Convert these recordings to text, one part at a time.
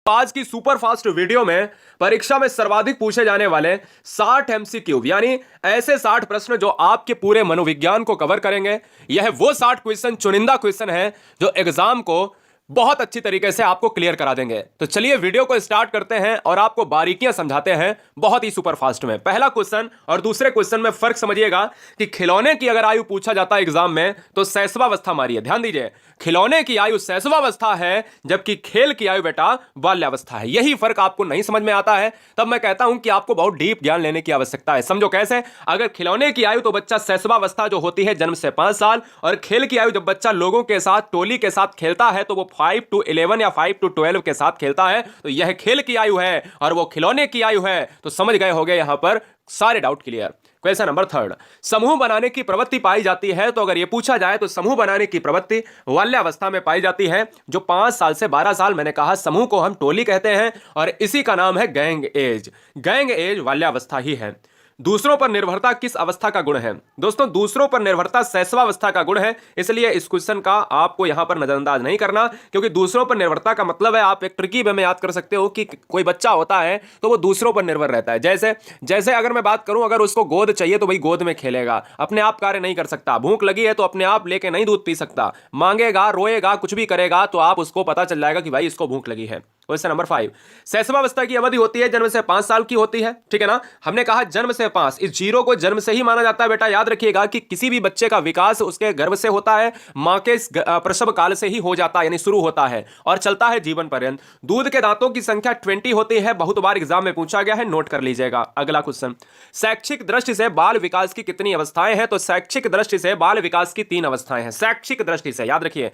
आज की super fast video में परीक्षा में सर्वाधिक पूछे जाने वाले 60 एमसीक्यू यानी ऐसे 60 प्रश्न जो आपके पूरे मनोविज्ञान को कवर करेंगे। यह वो 60 क्वेश्चन चुनिंदा क्वेश्चन है जो एग्जाम को बहुत अच्छी तरीके से आपको क्लियर करा देंगे। तो चलिए वीडियो को स्टार्ट करते हैं और आपको बारीकियां समझाते हैं बहुत ही सुपर फास्ट में। पहला क्वेश्चन और दूसरे क्वेश्चन में फर्क समझिएगा कि खिलौने की अगर आयु पूछा जाता है एग्जाम में तो शैशवावस्था मारिए। ध्यान दीजिए, खिलौने की आयु शैशवावस्था है जबकि खेल की आयु बेटा बाल्यावस्था है। यही फर्क आपको नहीं समझ में आता है तब मैं कहता हूं कि आपको बहुत डीप ज्ञान लेने की आवश्यकता है। समझो कैसे, अगर खिलौने की आयु तो बच्चा शैशवावस्था जो होती है जन्म से 5 साल, और खेल की आयु जब बच्चा लोगों के साथ टोली के साथ खेलता है तो वो 5 to 11 या 5 to 12 के साथ खेलता है। तो यह खेल की आयु है और वो खिलौने की आयु है। तो समझ गए होंगे यहां पर सारे डाउट क्लियर। क्वेश्चन नंबर 3, समूह बनाने की प्रवृत्ति पाई जाती है। तो अगर यह पूछा जाए तो समूह बनाने की प्रवृत्ति बाल्यावस्था में पाई जाती है जो 5 साल से 12 साल, मैंने कहा समूह को हम टोली कहते हैं और इसी का नाम है गैंग एज। गैंग एज बाल्यावस्था ही है। दूसरों पर निर्भरता किस अवस्था का गुण है? दोस्तों, दूसरों पर निर्भरता शैशवावस्था का गुण है, इसलिए इस क्वेश्चन का आपको यहां पर नजरअंदाज नहीं करना, क्योंकि दूसरों पर निर्भरता का मतलब है, आप एक ट्रिकी वे में याद कर सकते हो कि कोई बच्चा होता है तो वो दूसरों पर निर्भर रहता है। जैसे जैसे अगर मैं बात करूं, अगर उसको गोद चाहिए तो भाई गोद में खेलेगा, अपने आप कार्य नहीं कर सकता। भूख लगी है तो अपने आप लेके नहीं दूध पी सकता, मांगेगा, रोएगा, कुछ भी करेगा तो आप उसको पता चल जाएगा कि भाई इसको भूख लगी है। क्वेश्चन नंबर 5, शैशवावस्था की अवधि होती है जन्म से 5 साल की होती है, ठीक है ना। हमने कहा जन्म से 5, इस जीरो को जन्म से ही माना जाता है बेटा। याद रखिएगा कि किसी भी बच्चे का विकास उसके गर्भ से होता है, मां के प्रसव काल से ही हो जाता है, यानी शुरू होता है और चलता है जीवन पर्यंत। दूध के दांतों की संख्या 20 होती है, बहुत बार एग्जाम में पूछा गया है, नोट कर लीजिएगा। अगला क्वेश्चन, शैक्षिक दृष्टि से बाल विकास की कितनी अवस्थाएं हैं? तो शैक्षिक दृष्टि से बाल विकास की 3 अवस्थाएं हैं। शैक्षिक दृष्टि से याद रखिए,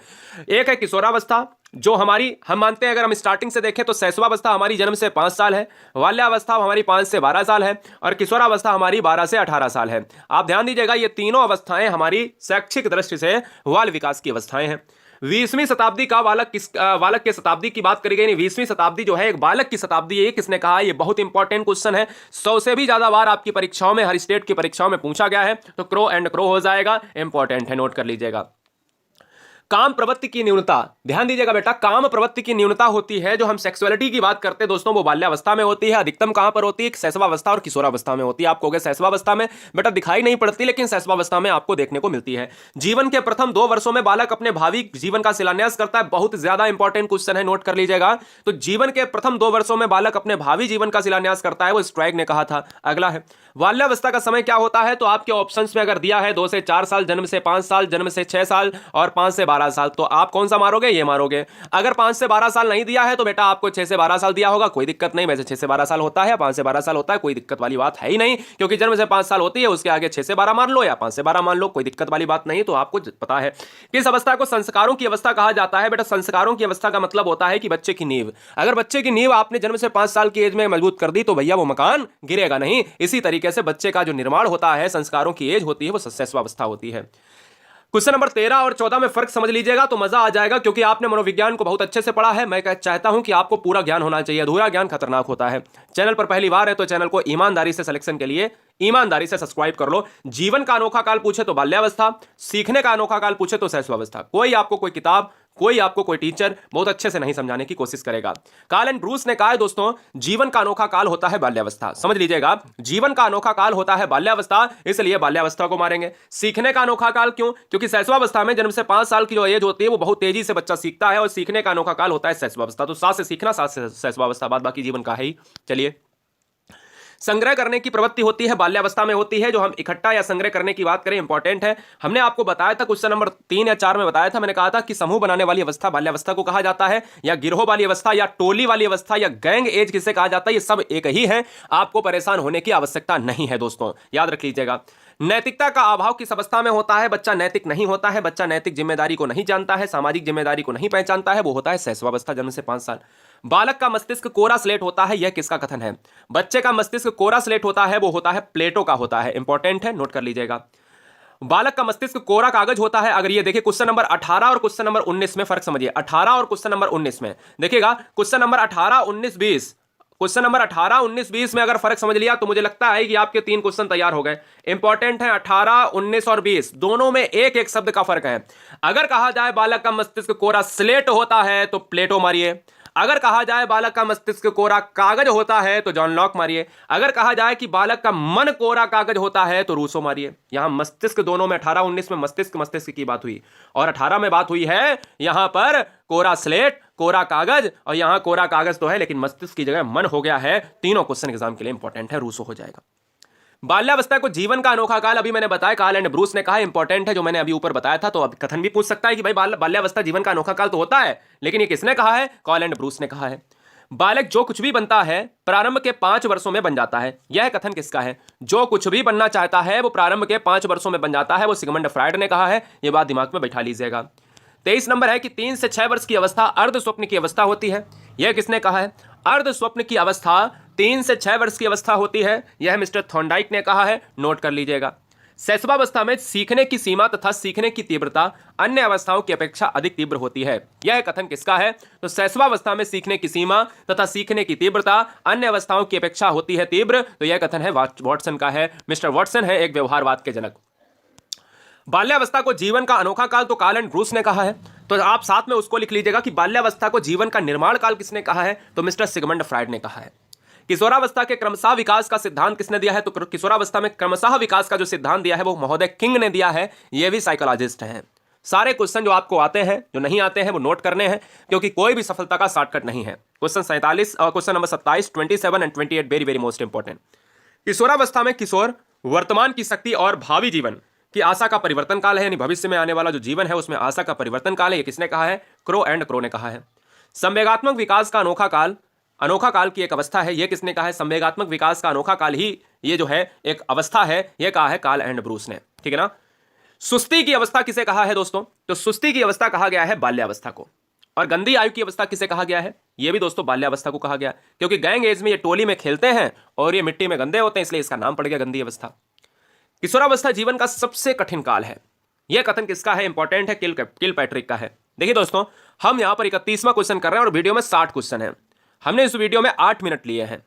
एक है किशोरावस्था जो हमारी, हम मानते हैं अगर हम स्टार्टिंग से देखें तो शैशवावस्था हमारी जन्म से 5 साल है, बाल्यावस्था हमारी 5 से 12 साल है और किशोरावस्था हमारी 12 से 18 साल है। आप ध्यान दीजिएगा, ये तीनों अवस्थाएं हमारी शैक्षिक दृष्टि से बाल विकास की अवस्थाएं हैं। 20वीं शताब्दी का बालक के शताब्दी की बात करी गई। 20वीं शताब्दी जो है एक बालक की शताब्दी है। किसने कहा? ये बहुत इंपॉर्टेंट क्वेश्चन है, 100 से भी ज्यादा बार आपकी परीक्षाओं में, हर स्टेट की परीक्षाओं में पूछा गया है, तो क्रो एंड क्रो हो जाएगा, इंपॉर्टेंट है, नोट कर लीजिएगा। काम प्रवृत्ति की न्यूनता, ध्यान दीजिएगा बेटा, काम प्रवृत्ति की न्यूनता होती है, जो हम सेक्सुअलिटी की बात करते हैं दोस्तों, वो बाल्यावस्था में होती है। अधिकतम कहां पर होती है? शैशवावस्था और किशोरावस्था में होती है। आपको शैशवावस्था में बेटा दिखाई नहीं पड़ती, लेकिन शैशवावस्था में आपको देखने को मिलती है। जीवन के प्रथम 2 वर्षों में बालक अपने भावी जीवन का शिलान्यास करता है। बहुत ज्यादा इंपॉर्टेंट क्वेश्चन है, नोट कर लीजिएगा। तो जीवन के प्रथम 2 वर्षों में बालक अपने भावी जीवन का शिलान्यास करता है, वो स्ट्राइक ने कहा था। अगला है बाल्यावस्था का समय क्या होता है? तो आपके ऑप्शंस में अगर दिया है 2 से 4 साल, जन्म से 5 साल, जन्म से 6 साल और 5 से 12 साल, तो आप कौन सा मारोगे? ये मारोगे। अगर 5 से 12 साल नहीं दिया है तो बेटा आपको 6 से 12 साल दिया होगा, कोई दिक्कत नहीं। वैसे 6 से 12 साल होता है, 5 से 12 साल होता है, कोई दिक्कत वाली बात है ही नहीं, क्योंकि जन्म से 5 साल होती है, उसके आगे 6 से 12 मान लो या 5 से 12 मान लो, कोई दिक्कत वाली बात नहीं। तो आपको पता है किस अवस्था को संस्कारों की अवस्था कहा जाता है? बेटा संस्कारों की अवस्था का मतलब होता है कि बच्चे की नींव, अगर बच्चे की नींव आपने जन्म से 5 साल की एज में मजबूत कर दी तो भैया वो मकान गिरेगा नहीं। इसी तरीके से बच्चे का जो निर्माण होता है, संस्कारों की एज होती है, वो शैशवावस्था होती है। क्वेश्चन नंबर 13 और 14 में फर्क समझ लीजिएगा तो मजा आ जाएगा, क्योंकि आपने मनोविज्ञान को बहुत अच्छे से पढ़ा है। मैं चाहता हूं कि आपको पूरा ज्ञान होना चाहिए, अधूरा ज्ञान खतरनाक होता है। चैनल पर पहली बार है तो चैनल को ईमानदारी से सिलेक्शन के लिए ईमानदारी से सब्सक्राइब कर लो। जीवन का अनोखा काल पूछे तो बाल्यावस्था, सीखने का अनोखा काल पूछे तो शैशवावस्था। कोई आपको कोई किताब, कोई आपको कोई टीचर बहुत अच्छे से नहीं समझाने की कोशिश करेगा। कार्ल एंड ब्रूस ने कहा है दोस्तों, जीवन का अनोखा काल होता है बाल्यावस्था। समझ लीजिएगा, जीवन का अनोखा काल होता है बाल्यावस्था, इसलिए बाल्यावस्था को मारेंगे। सीखने का अनोखा काल क्यों? क्योंकि शैशवावस्था में जन्म से 5 साल की जो एज होती है वो बहुत तेजी से बच्चा सीखता है, और सीखने का अनोखा काल होता है शैशवावस्था। तो 7 से सीखना, 7 से शैशवावस्था, बाद बाकी जीवन का है ही। चलिए, संग्रह करने की प्रवृत्ति होती है बाल्यावस्था में होती है, जो हम इकट्ठा या संग्रह करने की बात करें, इंपॉर्टेंट है। हमने आपको बताया था क्वेश्चन नंबर 3 या 4 में बताया था, मैंने कहा था कि समूह बनाने वाली अवस्था बाल्यावस्था को कहा जाता है, या गिरोह वाली अवस्था, या टोली वाली अवस्था, या गैंग एज किसे कहा जाता है, ये सब एक ही है। आपको परेशान होने की आवश्यकता नहीं है दोस्तों, याद रख लीजिएगा। नैतिकता का अभाव किस अवस्था में होता है? बच्चा नैतिक नहीं होता है, बच्चा नैतिक जिम्मेदारी को नहीं जानता है, सामाजिक जिम्मेदारी को नहीं पहचानता है, वो होता है शैशवावस्था, जन्म से 5 साल। बालक का मस्तिष्क कोरा स्लेट होता है, यह किसका कथन है? बच्चे का मस्तिष्क कोरा स्लेट होता है, वो होता है प्लेटो का होता है, इंपॉर्टेंट है, नोट कर लीजिएगा। बालक का मस्तिष्क कोरा कागज होता है। अगर ये देखिए क्वेश्चन नंबर 18 और क्वेश्चन नंबर 19 में फर्क समझिए। 18 और क्वेश्चन नंबर 19 में देखिएगा, क्वेश्चन नंबर 18, 19, 20, क्वेश्चन नंबर 18, 19, 20 में अगर फर्क समझ लिया तो मुझे लगता है कि आपके 3 क्वेश्चन तैयार हो गए। इंपॉर्टेंट है 18, 19 और 20, दोनों में एक एक शब्द का फर्क है। अगर कहा जाए बालक का मस्तिष्क कोरा स्लेट होता है तो प्लेटो मारिए, अगर कहा जाए बालक का मस्तिष्क कोरा कागज होता है तो जॉन लॉक मारिए। अगर कहा जाए कि बालक का मन कोरा कागज होता है तो रूसो मारिए। यहां मस्तिष्क दोनों में 18-19 में मस्तिष्क की बात हुई और 18 में बात हुई है यहां पर कोरा स्लेट, कोरा कागज, और यहां कोरा कागज तो है लेकिन मस्तिष्क की जगह मन हो गया है। तीनों क्वेश्चन एग्जाम के लिए इंपॉर्टेंट है, रूसो हो जाएगा। बाल्यावस्था को जीवन का अनोखा काल, अभी मैंने बताया कार्ल एंड ब्रूस ने कहा, इंपॉर्टेंट है जो मैंने अभी ऊपर बताया था। तो अब कथन भी पूछ सकता है कि भाई बाल्यावस्था जीवन का अनोखा काल तो होता है, लेकिन ये किसने कहा है? कार्ल एंड ब्रूस ने कहा है। बालक जो कुछ भी बनता है प्रारंभ के 5 वर्षों में बन जाता है, यह कथन किसका है? जो कुछ भी बनना चाहता है वो प्रारंभ के 5 वर्षों में बन जाता है, वो सिगमंड फ्रायड ने कहा है। यह बात दिमाग में बैठा लीजिएगा। 23 नंबर है कि 3 से 6 वर्ष की अवस्था अर्ध स्वप्न की अवस्था होती है, यह किसने कहा है? अर्ध स्वप्न की अवस्था 3 से 6 वर्ष की अवस्था होती है, यह मिस्टर थॉर्नडाइक ने कहा है, नोट कर लीजिएगा। शैशवावस्था में सीखने की सीमा तथा सीखने की तीव्रता अन्य अवस्थाओं की अपेक्षा अधिक तीव्र होती है, यह कथन किसका है? तो शैशवावस्था में सीखने की सीमा तथा सीखने की तीव्रता अन्य अवस्थाओं की अपेक्षा होती है तीव्र, तो यह कथन है वॉटसन का है। मिस्टर वॉटसन है एक व्यवहारवाद के जनक। बाल्यावस्था को जीवन का अनोखा काल तो कार्ल एंड ब्रूस ने कहा है, तो आप साथ में उसको लिख लीजिएगा कि बाल्यावस्था को जीवन का निर्माण काल किसने कहा है? तो मिस्टर सिगमंड फ्रायड ने कहा है। किशोरावस्था के क्रमशः विकास का सिद्धांत किसने दिया है? तो किशोरावस्था में क्रमशः विकास का जो सिद्धांत दिया है वो महोदय किंग ने दिया है, ये भी साइकोलॉजिस्ट हैं। सारे क्वेश्चन जो आपको आते हैं, जो नहीं आते हैं, वो नोट करने हैं, क्योंकि कोई भी सफलता का शॉर्टकट नहीं है। क्वेश्चन 47 और question number 27, 27 and 28 very very most important. किशोरावस्था में किशोर वर्तमान की शक्ति और भावी जीवन की आशा का परिवर्तन काल है, यानी भविष्य में आने वाला जो जीवन है उसमें आशा का परिवर्तन काल है, ये किसने कहा है? क्रो एंड क्रो ने कहा है। संवेगात्मक विकास का अनोखा काल की एक अवस्था है, यह किसने कहा है? संवेगात्मक विकास का अनोखा काल ही ये जो है एक अवस्था है, यह कहा है कार्ल एंड ब्रूस ने, ठीक है ना। सुस्ती की अवस्था किसे कहा है दोस्तों? तो सुस्ती की अवस्था कहा गया है बाल्यावस्था को। और गंदी आयु की अवस्था किसे कहा गया है? यह भी दोस्तों बाल्यावस्था को कहा गया, क्योंकि गैंग एज में ये टोली में खेलते हैं और ये मिट्टी में गंदे होते हैं, इसलिए इसका नाम पड़ गया गंदी अवस्था। किशोरावस्था जीवन का सबसे कठिन काल है, यह कथन किसका है? इंपॉर्टेंट है, किल पैट्रिक का है। देखिए दोस्तों, हम यहां पर 31वां क्वेश्चन कर रहे हैं और वीडियो में 60 क्वेश्चन है। हमने इस वीडियो में 8 मिनट लिए हैं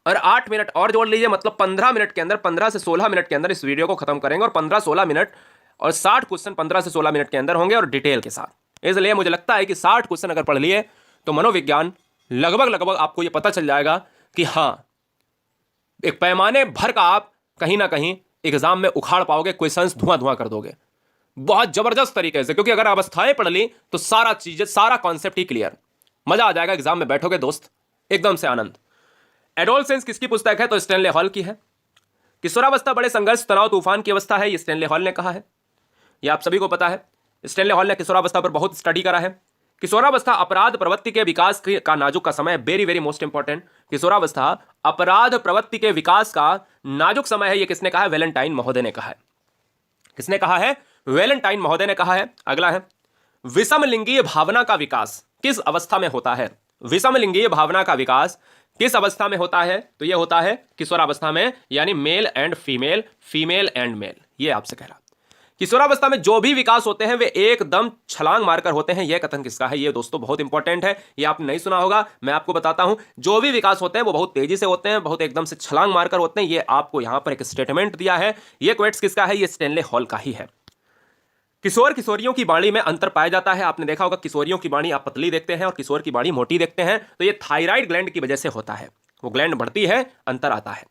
और 8 मिनट और जोड़ लीजिए, मतलब 15 मिनट के अंदर, 15 से 16 मिनट के अंदर इस वीडियो को खत्म करेंगे और 15-16 मिनट और 60 क्वेश्चन 15 से 16 मिनट के अंदर होंगे और डिटेल के साथ। इसलिए मुझे लगता है कि 60 क्वेश्चन अगर पढ़ लिए तो मनोविज्ञान लगभग आपको यह पता चल जाएगा कि हाँ, एक पैमाने भर का आप कहीं ना कहीं एग्जाम में उखाड़ पाओगे, क्वेश्चंस धुआं कर दोगे बहुत जबरदस्त तरीके से, क्योंकि अगर अवस्थाएं पढ़ ली तो सारा चीजें, सारा कॉन्सेप्ट ही क्लियर, मजा आ जाएगा। एग्जाम में बैठोगे दोस्त, एकदम से आनंद। एडोलसेंस किसकी पुस्तक है? तो स्टैनले हॉल की है। किशोरावस्था बड़े संघर्ष, तनाव, तूफान की अवस्था है, ये स्टैनले हॉल ने कहा है, ये आप सभी को पता है। स्टैनले हॉल ने किशोरावस्था पर बहुत स्टडी करा है। किशोरावस्था अपराध प्रवृत्ति के विकास का नाजुक का समय, वेरी वेरी मोस्ट इंपॉर्टेंट। किशोरावस्था अपराध प्रवृत्ति के विकास का नाजुक समय है, ये किसने कहा है? वैलेंटाइन महोदय ने कहा है। किसने कहा है? वैलेंटाइन महोदय ने कहा है। अगला है, विषमलिंगीय भावना का विकास किस अवस्था में होता है? विषमलिंगीय भावना का विकास किस अवस्था में होता है? तो यह होता है किशोरावस्था में, यानी male and female, female and male, ये आपसे कह रहा। किशोरावस्था में जो भी विकास होते हैं वे एकदम छलांग मारकर होते हैं, यह कथन किसका है? ये दोस्तों बहुत इंपॉर्टेंट है, ये आपने नहीं सुना होगा, मैं आपको बताता हूं। जो भी विकास होते हैं वो बहुत तेजी से होते हैं, बहुत एकदम से छलांग मारकर होते हैं, ये आपको यहां पर एक स्टेटमेंट दिया है। ये क्वेट्स किसका है? ये स्टैनले हॉल का ही है। किशोर किशोरियों की वाणी में अंतर पाया जाता है। आपने देखा होगा किशोरियों की वाणी आप पतली देखते हैं और किशोर की वाणी मोटी देखते हैं, तो ये थायराइड ग्लैंड की वजह से होता है, वो ग्लैंड बढ़ती है, अंतर आता है।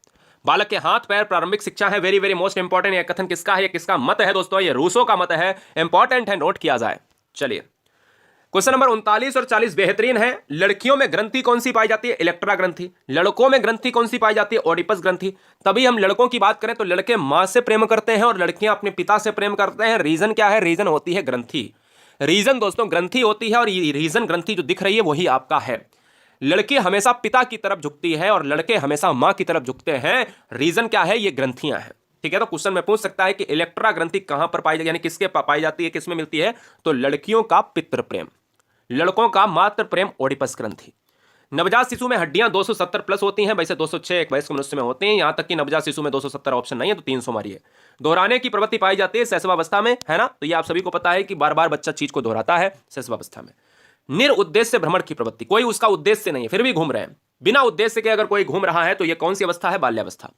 बालक के हाथ पैर प्रारंभिक शिक्षा है, वेरी वेरी मोस्ट इंपॉर्टेंट। यह कथन किसका है? किसका मत है दोस्तों? ये रूसो का मत है, इंपॉर्टेंट है, नोट किया जाए। चलिए क्वेश्चन नंबर 39 और 40 बेहतरीन है। लड़कियों में ग्रंथि कौन सी पाई जाती है? इलेक्ट्रा ग्रंथि। लड़कों में ग्रंथि कौन सी पाई जाती है? ओडिपस ग्रंथि। तभी हम लड़कों की बात करें तो लड़के मां से प्रेम करते हैं और लड़कियां अपने पिता से प्रेम करते हैं। रीजन क्या है? रीजन होती है ग्रंथि। रीजन दोस्तों ग्रंथि होती है और ये रीजन ग्रंथि जो दिख रही है वही आपका है। लड़की हमेशा पिता की तरफ झुकती है और लड़के हमेशा मां की तरफ झुकते हैं। रीजन क्या है? ये ग्रंथियां हैं, ठीक है। तो क्वेश्चन में पूछ सकता है कि इलेक्ट्रा ग्रंथि कहां पर पाई जाती है, यानी किसके पाई जाती है, किसमें मिलती है? तो लड़कियों का पितृ प्रेम, लड़कों का मातृ प्रेम ओडिपस ग्रंथि। नवजात शिशु में हड्डियां 270 प्लस होती हैं, वैसे 206 एक वयस्क मनुष्य में होती हैं, यहां तक कि नवजात शिशु में 270 ऑप्शन नहीं है, तो 300 मारिए। दोहराने की प्रवृत्ति पाई जाती है शैशवावस्था में, है ना। तो ये आप सभी को पता है कि बार बार बच्चा चीज को दोहराता है शैशवावस्था में। निरुद्देश्य भ्रमण की प्रवृत्ति, कोई उसका उद्देश्य नहीं है फिर भी घूम रहे हैं, बिना उद्देश्य के अगर कोई घूम रहा है तो यह कौन सी अवस्था है? बाल्यावस्था।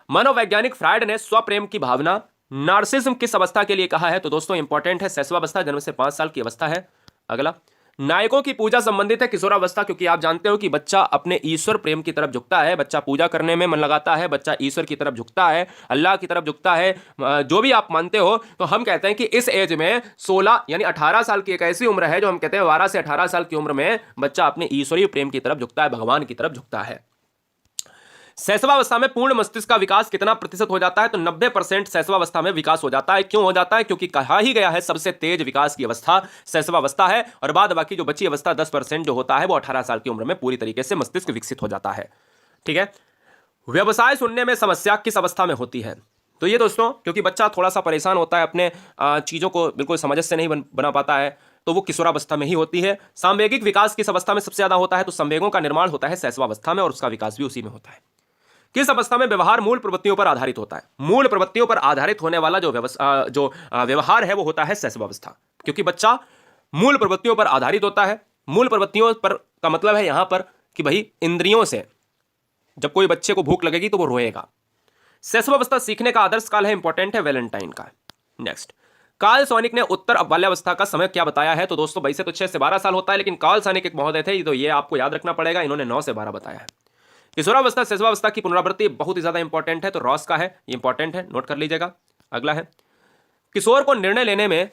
मनोवैज्ञानिक फ्रायड ने स्वप्रेम की भावना, नार्सिज्म किस अवस्था के लिए कहा है? तो दोस्तों इंपॉर्टेंट है, शैशवावस्था, जन्म से 5 साल की अवस्था है। अगला, नायकों की पूजा संबंधित है किशोरावस्था, क्योंकि आप जानते हो कि बच्चा अपने ईश्वर प्रेम की तरफ झुकता है, बच्चा पूजा करने में मन लगाता है, बच्चा ईश्वर की तरफ झुकता है, अल्लाह की तरफ झुकता है, जो भी आप मानते हो। तो हम कहते हैं कि इस एज में 16 यानी 18 साल की एक ऐसी उम्र है जो हम कहते हैं 12 से 18 साल की उम्र में बच्चा अपने ईश्वरीय प्रेम की तरफ झुकता है, भगवान की तरफ झुकता है। शैशवावस्था में पूर्ण मस्तिष्क का विकास कितना प्रतिशत हो जाता है? तो 90% शैशवावस्था में विकास हो जाता है। क्यों हो जाता है? क्योंकि कहा ही गया है सबसे तेज विकास की अवस्था शैशवावस्था है, और बाद बाकी जो बची अवस्था 10% जो होता है वो 18 साल की उम्र में पूरी तरीके से मस्तिष्क विकसित हो जाता है। ठीक है। व्यवसाय सुनने में समस्या किस अवस्था में होती है? तो ये दोस्तों, क्योंकि बच्चा थोड़ा सा परेशान होता है, अपने चीज़ों को बिल्कुल समझ से नहीं बना पाता है, तो वो किशोरावस्था में ही होती है। सांवेगिक विकास किस अवस्था में सबसे ज्यादा होता है? तो संवेगों का निर्माण होता है शैशवावस्था में, और उसका विकास भी उसी में होता है। किस अवस्था में व्यवहार मूल प्रवृत्तियों पर आधारित होता है? मूल प्रवृत्तियों पर आधारित होने वाला जो व्यवहार है वो होता है शैशवावस्था, क्योंकि बच्चा मूल प्रवृत्तियों पर आधारित होता है। मूल प्रवृत्तियों पर का मतलब है यहां पर कि भाई इंद्रियों से जब कोई बच्चे को भूख लगेगी तो वो रोएगा। शैशवावस्था सीखने का आदर्श काल है, इंपॉर्टेंट है, वैलेंटाइन का। नेक्स्ट, कार्ल सॉनिक ने उत्तर बाल्यावस्था का समय क्या बताया है? तो दोस्तों वैसे तो 6 से 12 साल होता है, लेकिन कार्ल सॉनिक एक महोदय थे, तो ये आपको याद रखना पड़ेगा, इन्होंने 9 से 12 बताया है। किशोरावस्था शैशवावस्था की पुनरावृत्ति बहुत ही ज्यादा इंपॉर्टेंट है, तो रॉस का है, ये इंपॉर्टेंट है, नोट कर लीजिएगा। अगला है, किशोर को निर्णय लेने में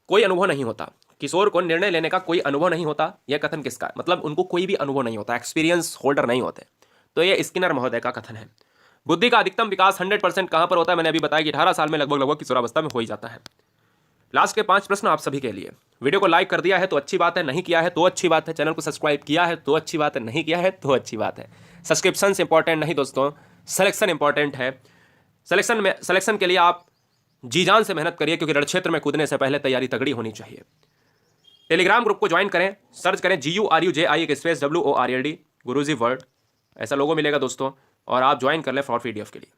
कोई अनुभव नहीं होता। किशोर को निर्णय लेने का कोई अनुभव नहीं होता, यह कथन किसका है? मतलब उनको कोई भी अनुभव नहीं होता, एक्सपीरियंस होल्डर नहीं होते, तो ये स्किनर महोदय का कथन है। बुद्धि का अधिकतम विकास 100% कहां पर होता है? मैंने अभी बताया कि 18 साल में लगभग किशोरावस्था में हो ही जाता है। लास्ट के 5 प्रश्न आप सभी के लिए। वीडियो को लाइक कर दिया है तो अच्छी बात है, नहीं किया है तो अच्छी बात है, चैनल को सब्सक्राइब किया है तो अच्छी बात है, नहीं किया है तो अच्छी बात है। सब्सक्रिप्शन इंपॉर्टेंट नहीं दोस्तों, सिलेक्शन इंपॉर्टेंट है। सिलेक्शन के लिए आप जी जान से मेहनत करिए, क्योंकि रण क्षेत्र में कूदने से पहले तैयारी तगड़ी होनी चाहिए। टेलीग्राम ग्रुप को ज्वाइन करें, सर्च करें GURUJI गुरुजी वर्ल्ड, ऐसा लोगो मिलेगा दोस्तों, और आप ज्वाइन कर लें फॉर PDF के लिए।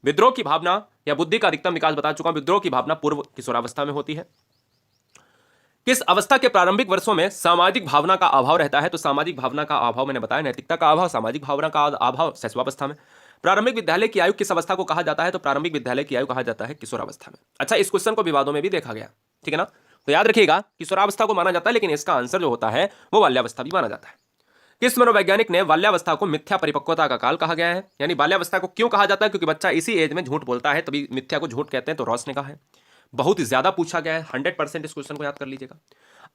विद्रोह की भावना या बुद्धि का अधिकतम विकास बता चुका हूं, विद्रोह की भावना पूर्व किशोरावस्था में होती है। किस अवस्था के प्रारंभिक वर्षों में सामाजिक भावना का अभाव रहता है? तो सामाजिक भावना का अभाव मैंने बताया, नैतिकता का अभाव, सामाजिक भावना का अभाव शैशवावस्था में। प्रारंभिक विद्यालय की आयु किस अवस्था को कहा जाता है? तो प्रारंभिक विद्यालय की आयु कहा जाता है किशोरावस्था में। अच्छा, इस क्वेश्चन को विवादों में भी देखा गया, ठीक है ना, तो याद रखिएगा किशोरावस्था को माना जाता है, लेकिन इसका आंसर जो होता है वो बाल्यावस्था भी माना जाता है। किस मनोवैज्ञानिक ने बाल्यावस्था को मिथ्या परिपक्वता का काल कहा गया है? यानी बाल्यावस्था को क्यों कहा जाता है? क्योंकि बच्चा इसी एज में झूठ बोलता है, तभी मिथ्या को झूठ कहते हैं, तो रॉस ने कहा है। बहुत ही ज्यादा पूछा गया है, 100% इस क्वेश्चन को याद कर लीजिएगा।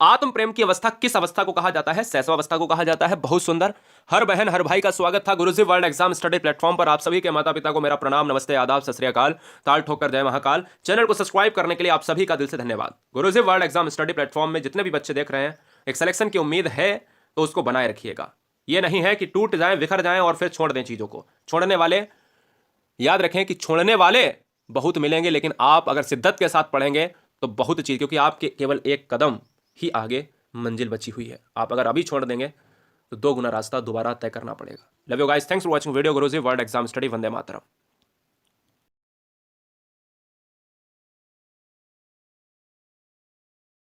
आत्म प्रेम की अवस्था किस अवस्था को कहा जाता है? शैशवावस्था को कहा जाता है। बहुत सुंदर। हर बहन हर भाई का स्वागत था गुरुजी वर्ल्ड एग्जाम स्टडी प्लेटफॉर्म पर। आप सभी के माता पिता को मेरा प्रणाम, नमस्ते, आदाब, सत श्री अकाल, ताल ठोकर जय महाकाल। चैनल को सब्सक्राइब करने के लिए आप सभी का दिल से धन्यवाद। गुरुजी वर्ल्ड एग्जाम स्टडी प्लेटफॉर्म में जितने भी बच्चे देख रहे हैं, एक सिलेक्शन की उम्मीद है, तो उसको बनाए रखिएगा। ये नहीं है कि टूट जाएं, बिखर जाएं और फिर छोड़ दें चीजों को। छोड़ने वाले, याद रखें कि छोड़ने वाले बहुत मिलेंगे, लेकिन आप अगर शिद्दत के साथ पढ़ेंगे तो बहुत चीज, क्योंकि आपके केवल एक कदम ही आगे मंजिल बची हुई है। आप अगर अभी छोड़ देंगे तो 2 गुना रास्ता दोबारा तय करना पड़ेगा। Love you guys, thanks for watching video Guruji world exam study. Vande Mataram.